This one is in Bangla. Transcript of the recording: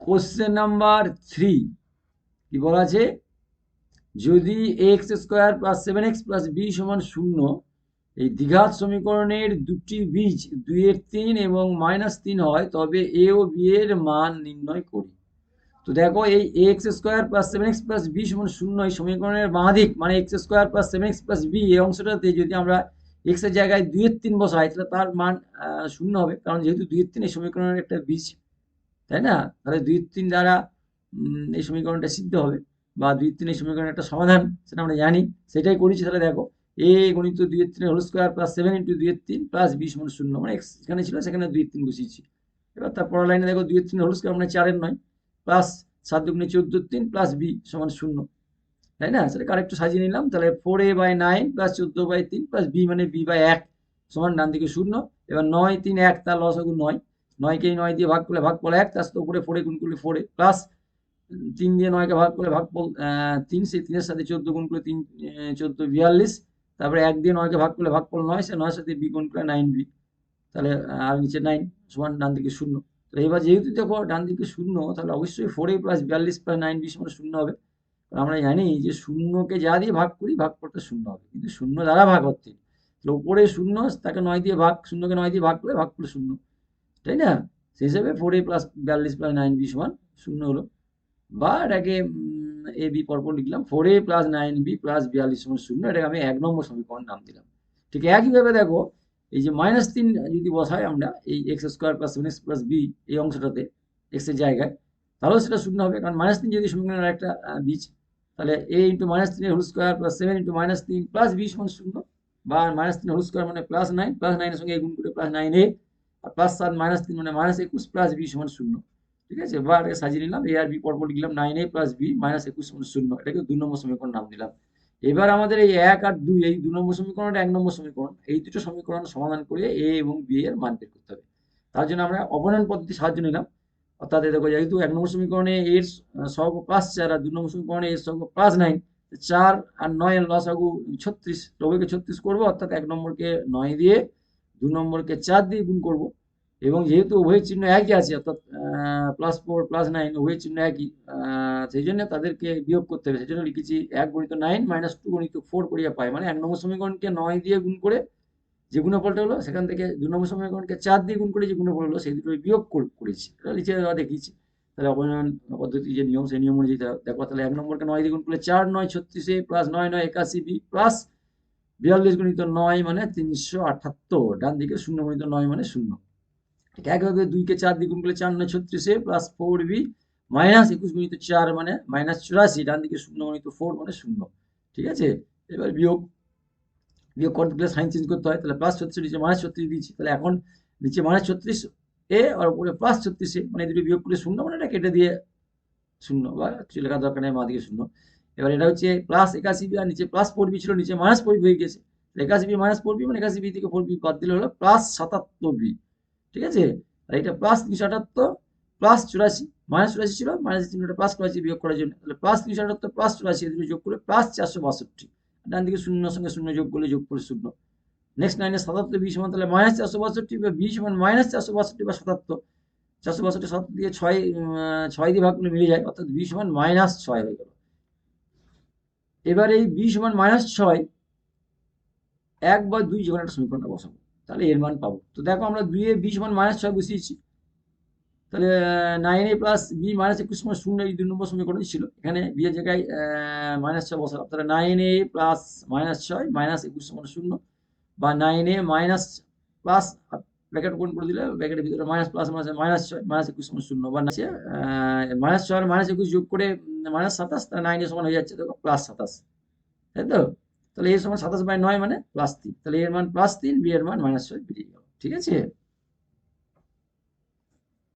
কোশ্চেন নাম্বার 3 কি বলা আছে, যদি x square plus 7x plus b সমান 0 এই দ্বিঘাত সমীকরণের দুটি বীজ 2/3 এবং -3 হয়, তবে এ ও বি এর মান নির্ণয় করি। তো দেখো এই x square plus 7x plus b সমান 0 এই সমীকরণের বাঁ দিক মানে x square plus 7x plus b এই অংশটাতে যদি আমরা এক্স এর জায়গায় 2/3 বসাই তাহলে তার মান 0 হবে, কারণ যেহেতু 2/3 এই সমীকরণের একটা বীজ, তাই না? তাহলে 2/3 দ্বারা এই সমীকরণটা সিদ্ধ হবে, বা 2/3 এই সমীকরণের একটা সমাধান, সেটা আমরা জানি, সেটাই করেছি। তাহলে দেখো এ গুণিত 2/3 whole square plus 7 into 2/3 plus b সমান 0, মানে এক্স এখানে ছিল সেখানে 2/3 বসিয়েছি। এবার তার পরের লাইনে দেখো 2/3 হোল স্কোয়ার মানে 4 এর 9 প্লাস 7 দুগুণে 14 3 প্লাস বি সমান 0, তাই না? সেটা আরেকটু সাজিয়ে নিলাম। তাহলে 4a/9 প্লাস 14/3 প্লাস বি মানে b/1 সমান ডান দিকে 0। এবার 9 3 1 তার লসাগু 9, 9 কে 9 দিয়ে ভাগ করলে ভাগফল 1, তার সাথে উপরে 4 গুণ করলে 4 প্লাস 3 দিয়ে 9 কে ভাগ করলে ভাগফল 3, সেই 3 এর সাথে 14 গুণ করলে 3 14 42, তারপরে 1 দিয়ে 9 কে ভাগ করলে ভাগফল 9, সে 9 এর সাথে বি গুণ করলে 9b, তাহলে আর নিচে 9 সমান ডান দিকে 0। তো এবার যেহেতু দেখো ডান দিকে 0, তাহলে অবশ্যই 4a প্লাস 42 প্লাস 9b সমান 0 হবে। আমরা জানি যে শূন্যকে যা দিয়ে ভাগ করি ভাগফলটা 0 হবে, কিন্তু 0 দ্বারা ভাগ হচ্ছে, তাহলে উপরে 0 তাকে 9 দিয়ে ভাগ, 0কে 9 দিয়ে ভাগ করলে ভাগফল 0, তাই না? সেই হিসাবে 4a প্লাস 42 প্লাস 9b সমান 0 হলো, বা এটাকে এ বি পরপর লিখলাম, 4a প্লাস 9b প্লাস 42 সমান 0, এটাকে আমি 1 নম্বর সমীকরণ নাম দিলাম। ঠিক একইভাবে দেখো এই যে -3 যদি বসাই আমরা এই x square plus 7x plus b এই অংশটাতে এক্স এর জায়গায়, তাহলেও সেটা 0 হবে, কারণ -3 যদি সমীকরণের একটা বীজ, তাহলে a into -3 whole square plus 7 into -3 plus b সমান 0, বা -3 হোল স্কোয়ার মানে প্লাস 9 প্লাস 9 এর সঙ্গে গুণ করে প্লাস 9a, আর প্লাস 7 -3 মানে -21 প্লাস বি সমান 0। ঠিক আছে, বা এটাকে সাজিয়ে নিলাম, এ আর বি পরপর লিখলাম, 9a প্লাস বি -21 সমান 0, এটাকে 2 নম্বর সমীকরণ নাম দিলাম। এবার আমাদের এই 1 আর 2 এই 2 নম্বর সমীকরণটা 1 নম্বর সমীকরণ, এই দুটো সমীকরণ সমাধান করে এ এবং বি এর মান বের করতে হবে। তার জন্য আমরা অবনয়ন পদ্ধতি সাহায্য নিলাম। অর্থাৎ দেখো যেহেতু 1 নম্বর সমীকরণে এর সহগ +4 আর 2 নম্বর সমীকরণে এর সহগ +9, 4 আর 9 এর লসাগু 36, উভয়কে 36 করবো, অর্থাৎ 1 নম্বরকে 9 দিয়ে 2 নম্বরকে 4 দিয়ে গুণ করব, এবং যেহেতু উভয়ের চিহ্ন একই আছে, অর্থাৎ +4 +9 উভয়ের চিহ্ন একই, সেই জন্য তাদেরকে বিয়োগ করতে হবে। সেই জন্য লিখেছি 1 গুণিত 9 মাইনাস 2 গুণিত 4 করিয়া পাই, মানে 1 নম্বর সমীকরণকে 9 দিয়ে গুণ করে যে গুণফলটা হলো, সেখান থেকে 2 নম্বর সমীকরণকে 4 দিয়ে গুণ করে যে গুণফল হলো, সেই দুটো বিয়োগ করেছি, এটা নিচে দেখিয়েছি। তাহলে অবনয়ন পদ্ধতি যে নিয়ম, সেই নিয়ম অনুযায়ী দেখো, তাহলে 1 নম্বরকে 9 দিয়ে গুণ করলে 4 9 36 প্লাস 9 9 81b প্লাস 42 গুণিত 9 মানে 378, ডান দিকে 0 গুণিত 9 মানে 0। ঠিক একইভাবে 2 কে 4 দিয়ে গুণ করলে 4 9 36 প্লাস 4b মাইনাস 21 গুণিত 4 মানে -84, ডান দিকে 0 গুণিত 4 মানে 0। ঠিক আছে, এবার বিয়োগ করতে গেলে সাইন চেঞ্জ করতে হয়, তাহলে +36 নিচে -36 দিয়েছি, তাহলে এখন নিচে -36 এ আর উপরে +36 এ, মানে দুটো বিয়োগ করলে 0, মানে এটা কেটে দিয়ে 0, বা কিছু লেখা দরকার নেই, মা দিকে 0। এবার এটা হচ্ছে +81b, আর নিচে +4b ছিল, নিচে -4b হয়ে গেছে, 81b -4b মানে 81b থেকে 4b বাদ দিলে হলো +77b। ঠিক আছে, আর এটা +378 +84, -84 ছিল, মাইনাস চিহ্নটা প্লাস করেছি বিয়োগ করার জন্য, তাহলে +378 +84 এই দুটো যোগ করলে +462, ডান দিকে 0 সঙ্গে 0 যোগ করলে যোগ করে 0। নেক্সট লাইনে 77 বি সমান, তাহলে -462 বা বি সমান -462 বা 77, 462 7 দিয়ে 6 দিয়ে ভাগ করলে মিলে যায়, অর্থাৎ বি সমান -6 হয়ে গেল। এবার এই বি সমান -6 1 বা 2 যেকোনো একটা সমীকরণটা বসাবো, তাহলে এর মান পাবো। তো দেখো আমরা 2 এ বি সমান -6 বসিয়েছি, তাহলে 9a প্লাস বি -21 সমান 0 এই 2 নম্বর সমীকরণ ছিল, এখানে বি এর জায়গায় -6 বসালাম, তাহলে 9a প্লাস -6 -21 সমান 0, বা 9a minus plus bracket open করে দিলে ব্র্যাকেটের ভিতরে মাইনাস প্লাস -6 -21 সমান 0, বা -6 আর -21 যোগ করে -27, তাহলে 9 এর সমান হয়ে যাচ্ছে দেখো +27, তাই তো? তাহলে এর সমান 27/9 মানে +3, তাহলে এর মান +3, বি এর মান -6 বেরিয়ে গেল। ঠিক আছে।